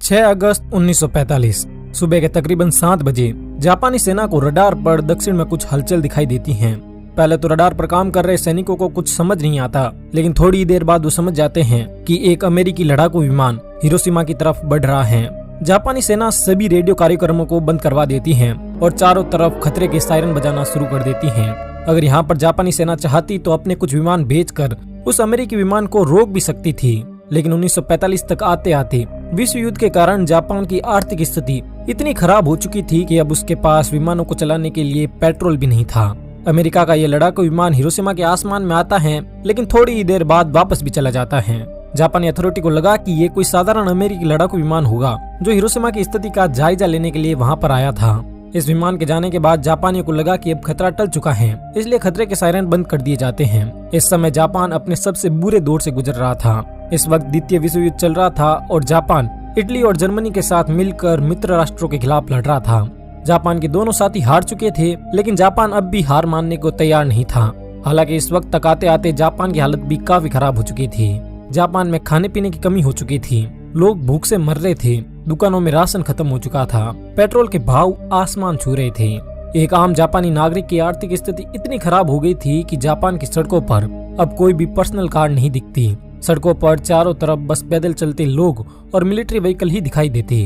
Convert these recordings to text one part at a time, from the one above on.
6 अगस्त 1945 सुबह के तकरीबन 7 बजे जापानी सेना को रडार पर दक्षिण में कुछ हलचल दिखाई देती है। पहले तो रडार पर काम कर रहे सैनिकों को कुछ समझ नहीं आता, लेकिन थोड़ी देर बाद वो समझ जाते हैं कि एक अमेरिकी लड़ाकू विमान हिरोशिमा की तरफ बढ़ रहा है। जापानी सेना सभी रेडियो कार्यक्रमों को बंद करवा देती है और चारों तरफ खतरे के सायरन बजाना शुरू कर देती है। अगर यहाँ पर जापानी सेना चाहती तो अपने कुछ विमान भेजकर उस अमेरिकी विमान को रोक भी सकती थी, लेकिन 1945 तक आते आते विश्व युद्ध के कारण जापान की आर्थिक स्थिति इतनी खराब हो चुकी थी कि अब उसके पास विमानों को चलाने के लिए पेट्रोल भी नहीं था। अमेरिका का ये लड़ाकू विमान हिरोशिमा के आसमान में आता है, लेकिन थोड़ी ही देर बाद वापस भी चला जाता है। जापानी अथॉरिटी को लगा कि ये कोई साधारण अमेरिकी लड़ाकू विमान होगा जो हिरोशिमा की स्थिति का जायजा लेने के लिए वहाँ पर आया था। इस विमान के जाने के बाद जापानियों को लगा कि अब खतरा टल चुका है, इसलिए खतरे के सायरन बंद कर दिए जाते हैं। इस समय जापान अपने सबसे बुरे दौर से गुजर रहा था। इस वक्त द्वितीय विश्व युद्ध चल रहा था और जापान इटली और जर्मनी के साथ मिलकर मित्र राष्ट्रों के खिलाफ लड़ रहा था। जापान के दोनों साथी हार चुके थे, लेकिन जापान अब भी हार मानने को तैयार नहीं था। हालांकि इस वक्त तक आते आते जापान की हालत भी काफी खराब हो चुकी थी। जापान में खाने पीने की कमी हो चुकी थी, लोग भूख से मर रहे थे, दुकानों में राशन खत्म हो चुका था, पेट्रोल के भाव आसमान छू रहे थे। एक आम जापानी नागरिक की आर्थिक स्थिति इतनी खराब हो गई थी कि जापान की सड़कों पर अब कोई भी पर्सनल कार नहीं दिखती। सड़कों पर चारों तरफ बस पैदल चलते लोग और मिलिट्री व्हीकल ही दिखाई देते।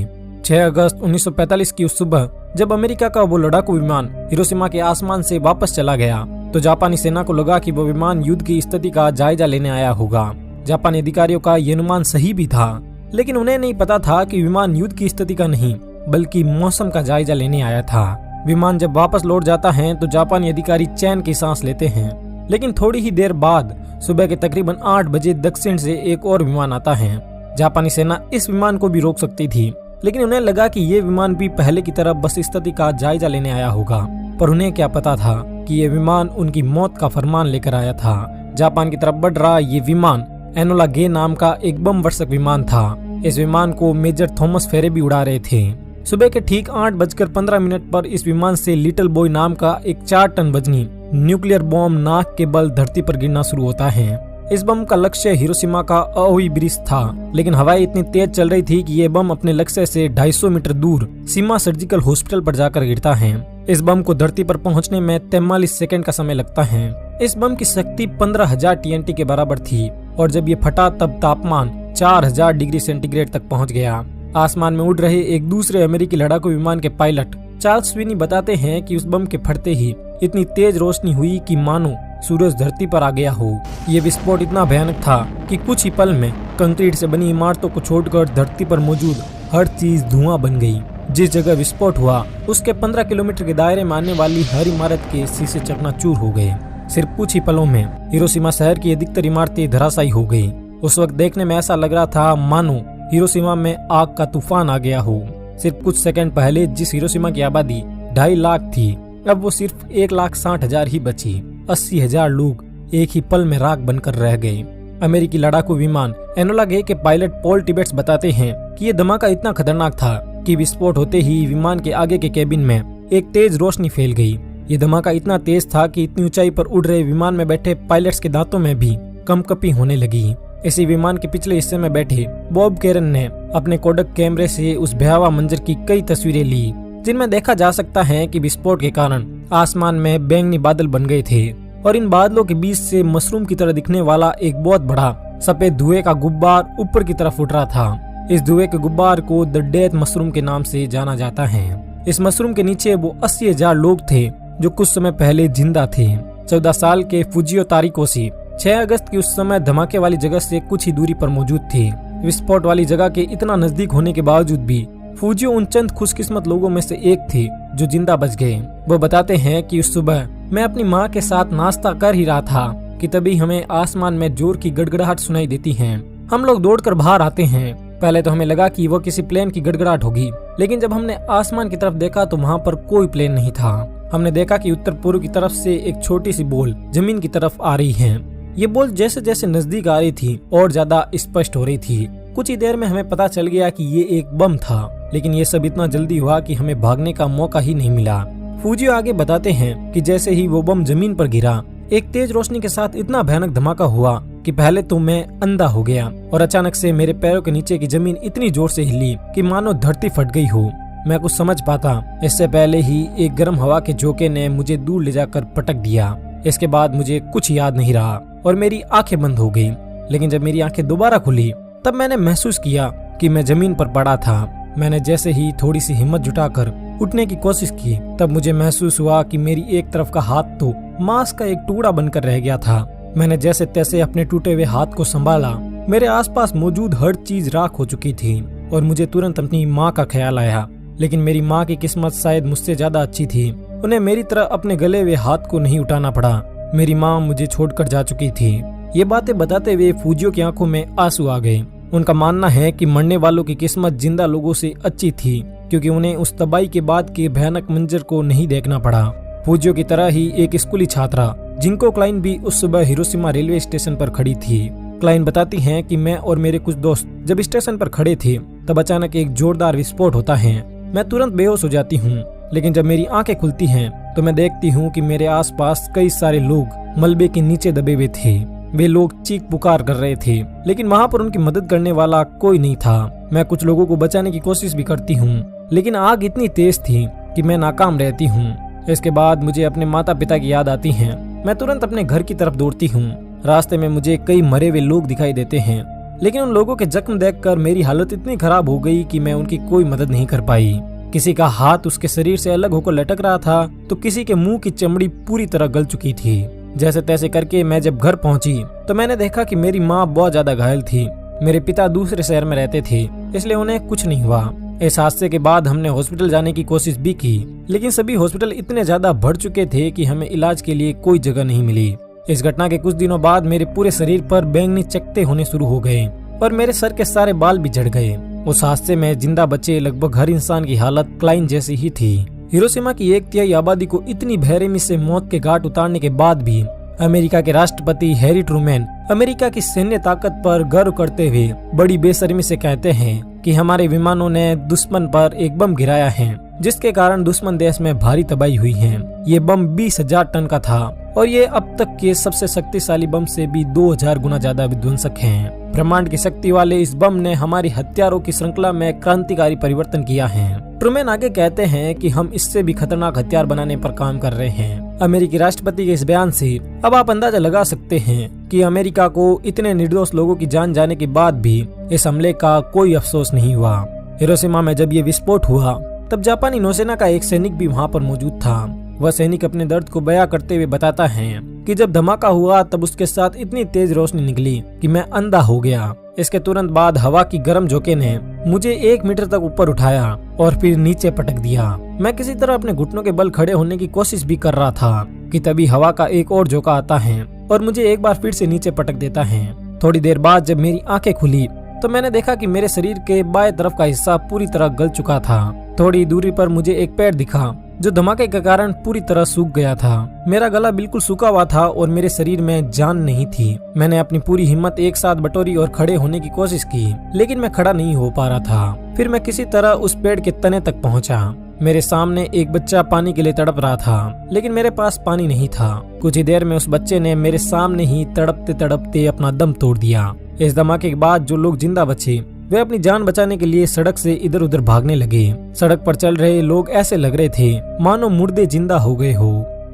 6 अगस्त 1945 की उस सुबह जब अमेरिका का वो लड़ाकू विमान हिरोशिमा के आसमान से वापस चला गया, तो जापानी सेना को लगा कि वो विमान युद्ध की स्थिति का जायजा लेने आया होगा। जापानी अधिकारियों का ये अनुमान सही भी था, लेकिन उन्हें नहीं पता था कि विमान युद्ध की स्थिति का नहीं बल्कि मौसम का जायजा लेने आया था। विमान जब वापस लौट जाता है तो जापानी अधिकारी चैन की सांस लेते हैं, लेकिन थोड़ी ही देर बाद सुबह के तकरीबन 8 बजे दक्षिण से एक और विमान आता है। जापानी सेना इस विमान को भी रोक सकती थी, लेकिन उन्हें लगा कि ये विमान भी पहले की तरह बस स्थिति का जायजा लेने आया होगा। पर उन्हें क्या पता था कि ये विमान उनकी मौत का फरमान लेकर आया था। जापान की तरफ बढ़ रहा ये विमान एनोला गे नाम का एक बम वर्षक विमान था। इस विमान को मेजर थॉमस फेरे भी उड़ा रहे थे। सुबह के ठीक 8:15 पर इस विमान से लिटिल बॉय नाम का एक 4 टन वजनी न्यूक्लियर बम नाक के बल धरती पर गिरना शुरू होता है। इस बम का लक्ष्य हिरोशिमा का अओई ब्रिज था, लेकिन हवाएं इतनी तेज चल रही थी कि ये बम अपने लक्ष्य से 250 मीटर दूर सीमा सर्जिकल हॉस्पिटल पर जाकर गिरता है। इस बम को धरती पर पहुंचने में 43 सेकंड का समय लगता है। इस बम की शक्ति 15,000 TNT के बराबर थी और जब ये फटा तब तापमान 4000 डिग्री सेंटीग्रेड तक पहुंच गया। आसमान में उड़ रहे एक दूसरे अमेरिकी लड़ाकू विमान के पायलट चार्ल्स स्विनी बताते हैं कि उस बम के फटते ही इतनी तेज रोशनी हुई कि मानो सूरज धरती पर आ गया हो। ये विस्फोट इतना भयानक था कि कुछ ही पल में कंक्रीट से बनी इमारतों को छोड़कर धरती पर मौजूद हर चीज धुआं बन गई। जिस जगह विस्फोट हुआ उसके 15 किलोमीटर के दायरे में आने वाली हर इमारत के शीशे चकनाचूर हो गए। सिर्फ कुछ ही पलों में हिरोशिमा शहर की अधिकतर इमारतें धराशायी हो गई। उस वक्त देखने में ऐसा लग रहा था मानो हिरोशिमा में आग का तूफान आ गया हो। सिर्फ कुछ सेकंड पहले जिस हिरोशिमा की आबादी 2.5 लाख थी, अब वो सिर्फ 1,60,000 ही बची। 80,000 लोग एक ही पल में राख बनकर रह गए। अमेरिकी लड़ाकू विमान एनोला गे के पायलट पॉल टिबेट्स बताते हैं कि ये धमाका इतना खतरनाक था कि विस्फोट होते ही विमान के आगे के केबिन में एक तेज रोशनी फैल गई। ये धमाका इतना तेज था कि इतनी ऊंचाई पर उड़ रहे विमान में बैठे पायलट्स के दांतों में भी कंपकपी होने लगी। इसी विमान के पिछले हिस्से में बैठे बॉब कैरन ने अपने कोडक कैमरे से उस भयावह मंजर की कई तस्वीरें ली, जिनमें देखा जा सकता है कि विस्फोट के कारण आसमान में बैंगनी बादल बन गए थे और इन बादलों के बीच से मशरूम की तरह दिखने वाला एक बहुत बड़ा सफेद धुएं का गुब्बार ऊपर की तरफ उठ रहा था। इस धुएं के गुब्बार को द डेथ मशरूम के नाम से जाना जाता है। इस मशरूम के नीचे वो 80,000 लोग थे जो कुछ समय पहले जिंदा थे। 14 साल के फुजियो तारिकोशी 6 अगस्त की उस समय धमाके वाली जगह से कुछ ही दूरी पर मौजूद थे। विस्फोट वाली जगह के इतना नजदीक होने के बावजूद भी फुजियो उन चंद खुशकिस्मत लोगों में से एक थे जो जिंदा बच गए। वो बताते हैं कि उस सुबह मैं अपनी माँ के साथ नाश्ता कर ही रहा था कि तभी हमें आसमान में जोर की गड़गड़ाहट सुनाई देती है। हम लोग दौड़कर बाहर आते हैं। पहले तो हमें लगा कि वो किसी प्लेन की गड़गड़ाहट होगी, लेकिन जब हमने आसमान की तरफ देखा तो वहाँ पर कोई प्लेन नहीं था। हमने देखा कि उत्तर पूर्व की तरफ से एक छोटी सी बॉल जमीन की तरफ आ रही है। ये बॉल जैसे जैसे नजदीक आ रही थी और ज्यादा स्पष्ट हो रही थी। कुछ ही देर में हमें पता चल गया कि ये एक बम था, लेकिन ये सब इतना जल्दी हुआ कि हमें भागने का मौका ही नहीं मिला। फुजियो आगे बताते हैं कि जैसे ही वो बम जमीन पर गिरा, एक तेज रोशनी के साथ इतना भयानक धमाका हुआ कि पहले तो मैं अंधा हो गया और अचानक से मेरे पैरों के नीचे की जमीन इतनी जोर से हिली कि मानो धरती फट गई हो। मैं कुछ समझ पाता इससे पहले ही एक गर्म हवा के झोंके ने मुझे दूर ले जाकर पटक दिया। इसके बाद मुझे कुछ याद नहीं रहा और मेरी आंखें बंद हो गई। लेकिन जब मेरी आंखें दोबारा खुली तब मैंने महसूस किया कि मैं जमीन पर पड़ा था। मैंने जैसे ही थोड़ी सी हिम्मत जुटाकर उठने की कोशिश की तब मुझे महसूस हुआ कि मेरी एक तरफ का हाथ तो मांस का एक टुकड़ा बनकर रह गया था। मैंने जैसे तैसे अपने टूटे हुए हाथ को संभाला। मेरे आसपास मौजूद हर चीज राख हो चुकी थी और मुझे तुरंत अपनी माँ का ख्याल आया। लेकिन मेरी माँ की किस्मत शायद मुझसे ज्यादा अच्छी थी। उन्हें मेरी तरह अपने गले हुए हाथ को नहीं उठाना पड़ा। मेरी माँ मुझे छोड़कर जा चुकी थी। ये बातें बताते हुए फौजियों की आंखों में आंसू आ गए। उनका मानना है कि मरने वालों की किस्मत जिंदा लोगों से अच्छी थी क्योंकि उन्हें उस तबाही के बाद के भयानक मंजर को नहीं देखना पड़ा। फौजियों की तरह ही एक स्कूली छात्रा जिनको क्लाइन भी उस सुबह हिरोशिमा रेलवे स्टेशन पर खड़ी थी। क्लाइन बताती हैं कि मैं और मेरे कुछ दोस्त जब स्टेशन पर खड़े थे तब अचानक एक जोरदार विस्फोट होता है। मैं तुरंत बेहोश हो जाती हूँ। लेकिन जब मेरी आंखें खुलती हैं तो मैं देखती हूँ कि मेरे आसपास कई सारे लोग मलबे के नीचे दबे हुए थे। वे लोग चीख पुकार कर रहे थे लेकिन वहाँ पर उनकी मदद करने वाला कोई नहीं था। मैं कुछ लोगों को बचाने की कोशिश भी करती हूँ लेकिन आग इतनी तेज थी कि मैं नाकाम रहती हूँ। इसके बाद मुझे अपने माता पिता की याद आती है। मैं तुरंत अपने घर की तरफ दौड़ती हूँ। रास्ते में मुझे कई मरे हुए लोग दिखाई देते हैं लेकिन उन लोगों के जख्म देखकर मेरी हालत इतनी खराब हो गई कि मैं उनकी कोई मदद नहीं कर पाई। किसी का हाथ उसके शरीर से अलग होकर लटक रहा था तो किसी के मुंह की चमड़ी पूरी तरह गल चुकी थी। जैसे तैसे करके मैं जब घर पहुंची तो मैंने देखा कि मेरी माँ बहुत ज्यादा घायल थी। मेरे पिता दूसरे शहर में रहते थे इसलिए उन्हें कुछ नहीं हुआ। इस हादसे के बाद हमने हॉस्पिटल जाने की कोशिश भी की लेकिन सभी हॉस्पिटल इतने ज्यादा भर चुके थे कि हमें इलाज के लिए कोई जगह नहीं मिली। इस घटना के कुछ दिनों बाद मेरे पूरे शरीर पर बैंगनी चकत्ते होने शुरू हो गए और मेरे सर के सारे बाल भी झड़ गए। उस हादसे में जिंदा बचे लगभग हर इंसान की हालत क्लाइन जैसी ही थी। हिरोशिमा की 1/3 आबादी को इतनी बेरहमी से मौत के घाट उतारने के बाद भी अमेरिका के राष्ट्रपति हैरी ट्रूमैन अमेरिका की सैन्य ताकत पर गर्व करते हुए बड़ी बेशर्मी से कहते हैं कि हमारे विमानों ने दुश्मन पर एक बम गिराया है जिसके कारण दुश्मन देश में भारी तबाही हुई है। ये बम 20,000 टन का था और ये अब तक के सबसे शक्तिशाली बम से भी 2000 गुना ज्यादा विध्वंसक है। ब्रह्मांड की शक्ति वाले इस बम ने हमारी हथियारों की श्रृंखला में क्रांतिकारी परिवर्तन किया है। ट्रूमैन आगे कहते हैं कि हम इससे भी खतरनाक हथियार बनाने पर काम कर रहे हैं। अमेरिकी राष्ट्रपति के इस बयान से अब आप अंदाजा लगा सकते हैं कि अमेरिका को इतने निर्दोष लोगों की जान जाने के बाद भी इस हमले का कोई अफसोस नहीं हुआ। हिरोशिमा में जब ये विस्फोट हुआ तब जापानी नौसेना का एक सैनिक भी वहाँ पर मौजूद था। वह सैनिक अपने दर्द को बयां करते हुए बताता है कि जब धमाका हुआ तब उसके साथ इतनी तेज रोशनी निकली कि मैं अंधा हो गया। इसके तुरंत बाद हवा की गर्म झोंके ने मुझे 1 मीटर तक ऊपर उठाया और फिर नीचे पटक दिया। मैं किसी तरह अपने घुटनों के बल खड़े होने की कोशिश भी कर रहा था कि तभी हवा का एक और झोंका आता है और मुझे एक बार फिर से नीचे पटक देता है। थोड़ी देर बाद जब मेरी आंखें खुली तो मैंने देखा कि मेरे शरीर के बाएं तरफ का हिस्सा पूरी तरह गल चुका था। थोड़ी दूरी पर मुझे एक पेड़ दिखा जो धमाके के कारण पूरी तरह सूख गया था। मेरा गला बिल्कुल सूखा हुआ था और मेरे शरीर में जान नहीं थी। मैंने अपनी पूरी हिम्मत एक साथ बटोरी और खड़े होने की कोशिश की लेकिन मैं खड़ा नहीं हो पा रहा था। फिर मैं किसी तरह उस पेड़ के तने तक पहुंचा। मेरे सामने एक बच्चा पानी के लिए तड़प रहा था लेकिन मेरे पास पानी नहीं था। कुछ ही देर में उस बच्चे ने मेरे सामने ही तड़पते तड़पते अपना दम तोड़ दिया। इस धमाके के बाद जो लोग जिंदा बचे वे अपनी जान बचाने के लिए सड़क से इधर उधर भागने लगे। सड़क पर चल रहे लोग ऐसे लग रहे थे मानो मुर्दे जिंदा हो गए हो।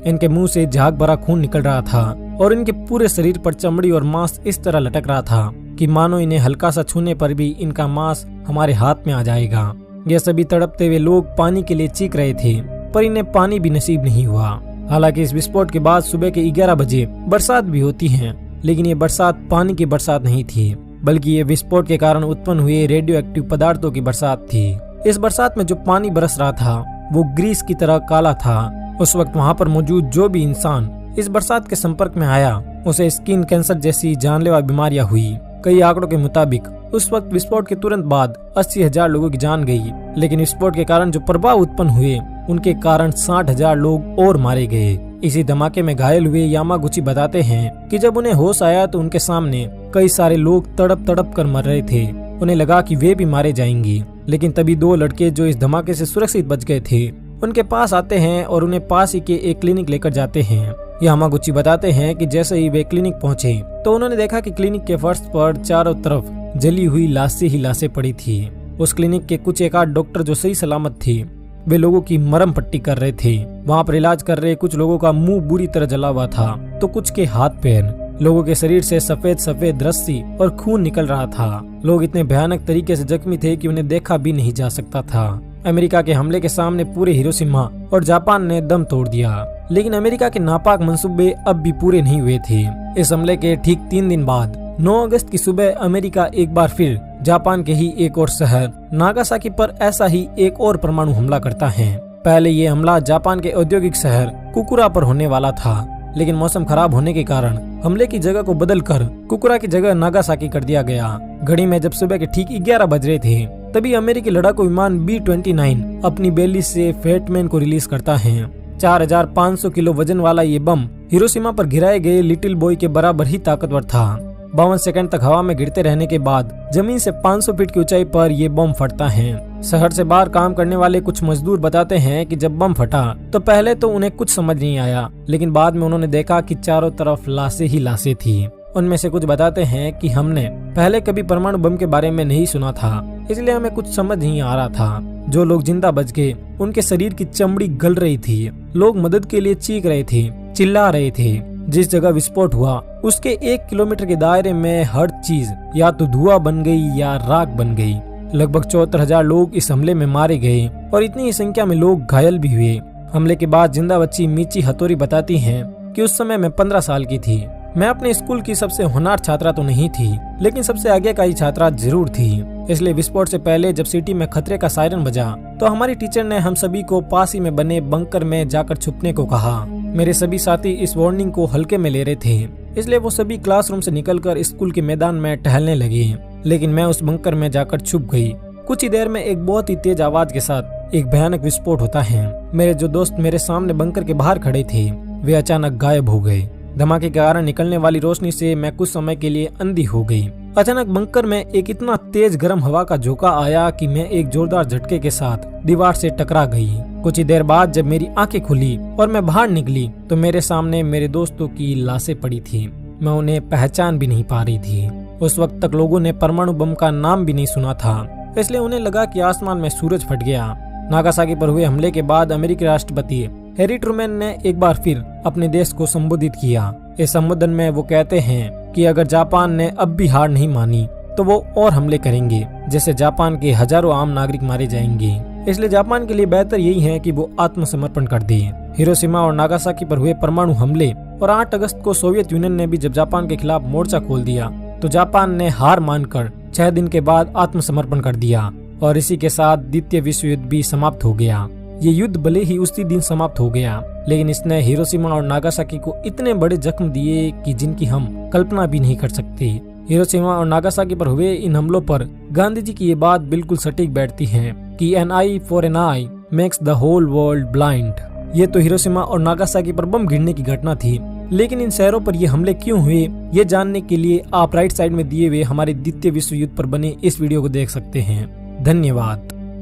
इनके मुंह से झाग भरा खून निकल रहा था और इनके पूरे शरीर पर चमड़ी और मांस इस तरह लटक रहा था कि मानो इन्हें हल्का सा छूने पर भी इनका मांस हमारे हाथ में आ जाएगा। ये सभी तड़पते हुए लोग पानी के लिए चीख रहे थे पर इन्हें पानी भी नसीब नहीं हुआ। हालांकि इस विस्फोट के बाद सुबह के 11 बजे बरसात भी होती है लेकिन ये बरसात पानी की बरसात नहीं थी बल्कि ये विस्फोट के कारण उत्पन्न हुए रेडियो एक्टिव पदार्थों की बरसात थी। इस बरसात में जो पानी बरस रहा था वो ग्रीस की तरह काला था। उस वक्त वहाँ पर मौजूद जो भी इंसान इस बरसात के संपर्क में आया उसे स्किन कैंसर जैसी जानलेवा बीमारियां हुई। कई आंकड़ों के मुताबिक उस वक्त विस्फोट के तुरंत बाद 80,000 लोगों की जान गई लेकिन विस्फोट के कारण जो प्रभाव उत्पन्न हुए उनके कारण 60,000 लोग और मारे गए। इसी धमाके में घायल हुए यामागुची बताते हैं कि जब उन्हें होश आया तो उनके सामने कई सारे लोग तड़प तड़प कर मर रहे थे। उन्हें लगा कि वे भी मारे जाएंगे लेकिन तभी 2 लड़के जो इस धमाके से सुरक्षित बच गए थे उनके पास आते हैं और उन्हें पास ही के एक क्लिनिक लेकर जाते हैं। यामागुची बताते हैं कि जैसे ही वे क्लिनिक पहुंचे तो उन्होंने देखा कि क्लिनिक के फर्श पर चारों तरफ जली हुई लाशें ही लाशें पड़ी थी। उस क्लिनिक के कुछ एक आध डॉक्टर जो सही सलामत थे वे लोगों की मरहम पट्टी कर रहे थे। वहाँ पर इलाज कर रहे कुछ लोगों का मुंह बुरी तरह जला हुआ था तो कुछ के हाथ पैर। लोगों के शरीर से सफेद सफेद रस्सी और खून निकल रहा था। लोग इतने भयानक तरीके से जख्मी थे कि उन्हें देखा भी नहीं जा सकता था। अमेरिका के हमले के सामने पूरे हिरोशिमा और जापान ने दम तोड़ दिया, लेकिन अमेरिका के नापाक मंसूबे अब भी पूरे नहीं हुए थे। इस हमले के ठीक 3 दिन बाद 9 अगस्त की सुबह अमेरिका एक बार फिर जापान के ही एक और शहर नागासाकी पर ऐसा ही एक और परमाणु हमला करता है। पहले ये हमला जापान के औद्योगिक शहर कुकुरा पर होने वाला था, लेकिन मौसम खराब होने के कारण हमले की जगह को बदलकर कुकुरा की जगह नागासाकी कर दिया गया। घड़ी में जब सुबह के ठीक 11 बज रहे थे तभी अमेरिकी लड़ाकू विमान B-29 अपनी बेली से फेटमैन को रिलीज करता है। 4500 किलो वजन वाला ये बम हिरोशिमा पर गिराए गए लिटिल बॉय के बराबर ही ताकतवर था। 52 सेकंड तक हवा में गिरते रहने के बाद जमीन से 500 फीट की ऊंचाई पर ये बम फटता है। शहर से बाहर काम करने वाले कुछ मजदूर बताते हैं कि जब बम फटा तो पहले तो उन्हें कुछ समझ नहीं आया, लेकिन बाद में उन्होंने देखा कि चारों तरफ लाशें ही लाशें थी। उनमें से कुछ बताते हैं कि हमने पहले कभी परमाणु बम के बारे में नहीं सुना था, इसलिए हमें कुछ समझ नहीं आ रहा था। जो लोग जिंदा बच गए उनके शरीर की चमड़ी गल रही थी। लोग मदद के लिए चीख रहे थे, चिल्ला रहे थे। जिस जगह विस्फोट हुआ उसके 1 किलोमीटर के दायरे में हर चीज या तो धुआं बन गई या राख बन गई। लगभग 74,000 लोग इस हमले में मारे गए और इतनी ही संख्या में लोग घायल भी हुए। हमले के बाद जिंदा बच्ची मिची हथोरी बताती हैं कि उस समय मैं 15 साल की थी। मैं अपने स्कूल की सबसे होनहार छात्रा तो नहीं थी, लेकिन सबसे आगे का ही छात्रा जरूर थी। इसलिए विस्फोट से पहले जब सिटी में खतरे का सायरन बजा तो हमारी टीचर ने हम सभी को पास ही में बने बंकर में जाकर छुपने को कहा। मेरे सभी साथी इस वार्निंग को हल्के में ले रहे थे, इसलिए वो सभी क्लासरूम से निकलकर स्कूल के मैदान में टहलने लगे, लेकिन मैं उस बंकर में जाकर छुप गई। कुछ ही देर में एक बहुत ही तेज आवाज के साथ एक भयानक विस्फोट होता है। मेरे जो दोस्त मेरे सामने बंकर के बाहर खड़े थे वे अचानक गायब हो गए। धमाके के कारण निकलने वाली रोशनी से मैं कुछ समय के लिए अंधी हो गई। अचानक बंकर में एक इतना तेज गर्म हवा का झोंका आया कि मैं एक जोरदार झटके के साथ दीवार से टकरा गई। कुछ ही देर बाद जब मेरी आंखें खुली और मैं बाहर निकली तो मेरे सामने मेरे दोस्तों की लाशें पड़ी थी। मैं उन्हें पहचान भी नहीं पा रही थी। उस वक्त तक लोगों ने परमाणु बम का नाम भी नहीं सुना था, इसलिए उन्हें लगा कि आसमान में सूरज फट गया। नागासाकी पर हुए हमले के बाद अमेरिकी राष्ट्रपति हैरी ट्रूमैन ने एक बार फिर अपने देश को संबोधित किया। इस संबोधन में वो कहते हैं कि अगर जापान ने अब भी हार नहीं मानी तो वो और हमले करेंगे, जैसे जापान के हजारों आम नागरिक मारे जाएंगे। इसलिए जापान के लिए बेहतर यही है कि वो आत्मसमर्पण कर दे। हिरोशिमा और नागासाकी पर हुए परमाणु हमले और 8 अगस्त को सोवियत यूनियन ने भी जब जापान के खिलाफ मोर्चा खोल दिया तो जापान ने हार मानकर 6 दिन के बाद आत्मसमर्पण कर दिया और इसी के साथ द्वितीय विश्व युद्ध भी समाप्त हो गया। ये युद्ध भले ही उसी दिन समाप्त हो गया, लेकिन इसने हिरोशिमा और नागासाकी को इतने बड़े जख्म दिए कि जिनकी हम कल्पना भी नहीं कर सकते। हिरोशिमा और नागासाकी पर हुए इन हमलों पर गांधी जी की ये बात बिल्कुल सटीक बैठती है कि an eye for an eye makes the whole world blind. ये तो हिरोशिमा और नागासाकी पर बम गिरने की घटना थी, लेकिन इन शहरों पर ये हमले क्यों हुए ये जानने के लिए आप राइट साइड में दिए हुए हमारे द्वितीय विश्व युद्ध पर बने इस वीडियो को देख सकते हैं। धन्यवाद।